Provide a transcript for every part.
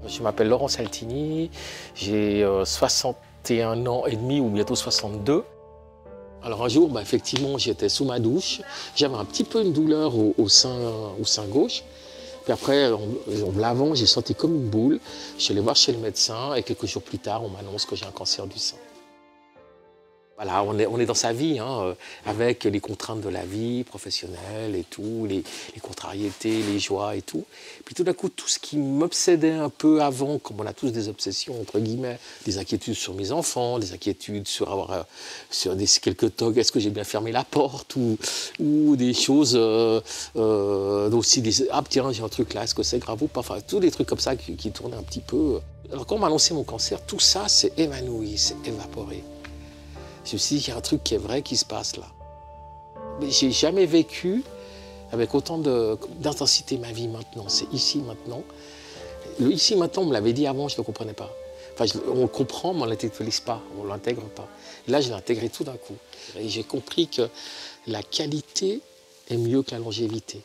Je m'appelle Laurent Saltini, j'ai 61 ans et demi ou bientôt 62. Alors un jour, effectivement, j'étais sous ma douche, j'avais un petit peu une douleur au sein gauche. Puis après, en me lavant, j'ai senti comme une boule. Je suis allé voir chez le médecin et quelques jours plus tard, on m'annonce que j'ai un cancer du sein. Voilà, on est dans sa vie, avec les contraintes de la vie professionnelle et tout, les contrariétés, les joies et tout. Puis tout d'un coup, tout ce qui m'obsédait un peu avant, comme on a tous des obsessions, entre guillemets, des inquiétudes sur mes enfants, des inquiétudes sur quelques tocs, est-ce que j'ai bien fermé la porte, ou des choses, aussi ah tiens, j'ai un truc là, est-ce que c'est grave ou pas, enfin, tous des trucs comme ça qui tournaient un petit peu. Alors quand on m'a annoncé mon cancer, tout ça s'est évanoui, s'est évaporé. Je me suis dit, il y a un truc qui est vrai qui se passe là. Mais j'ai jamais vécu avec autant d'intensité ma vie maintenant. C'est ici, maintenant. Le ici, maintenant, on me l'avait dit avant, je ne le comprenais pas. Enfin, on le comprend, mais on ne l'intellectualise pas, on ne l'intègre pas. Et là, je l'ai intégré tout d'un coup. Et j'ai compris que la qualité est mieux que la longévité.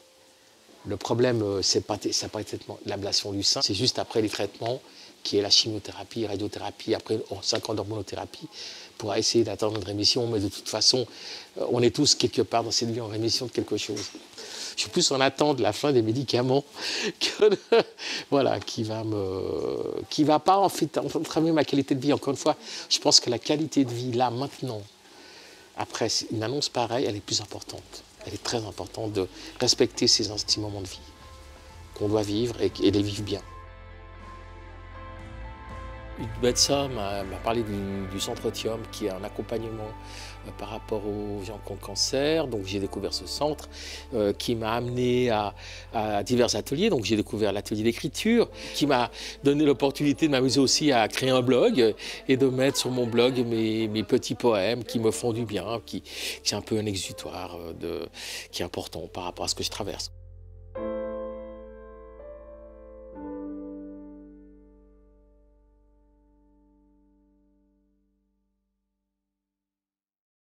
Le problème, c'est pas l'ablation du sein, c'est juste après les traitements, qui est la chimiothérapie, radiothérapie, après 5 ans d'hormonothérapie, pour essayer d'atteindre une rémission. Mais de toute façon, on est tous quelque part dans cette vie en rémission de quelque chose. Je suis plus en attente de la fin des médicaments voilà, qui va pas en fait entraver ma qualité de vie. Encore une fois, je pense que la qualité de vie, là, maintenant, après une annonce pareille, elle est plus importante. Elle est très importante de respecter ces petits moments de vie qu'on doit vivre et les vivre bien. Le médecin m'a parlé du centre Thium, qui est un accompagnement par rapport aux gens qui ont le cancer. Donc j'ai découvert ce centre qui m'a amené à divers ateliers. Donc j'ai découvert l'atelier d'écriture, qui m'a donné l'opportunité de m'amuser aussi à créer un blog et de mettre sur mon blog mes petits poèmes qui me font du bien, qui est un peu un exutoire qui est important par rapport à ce que je traverse.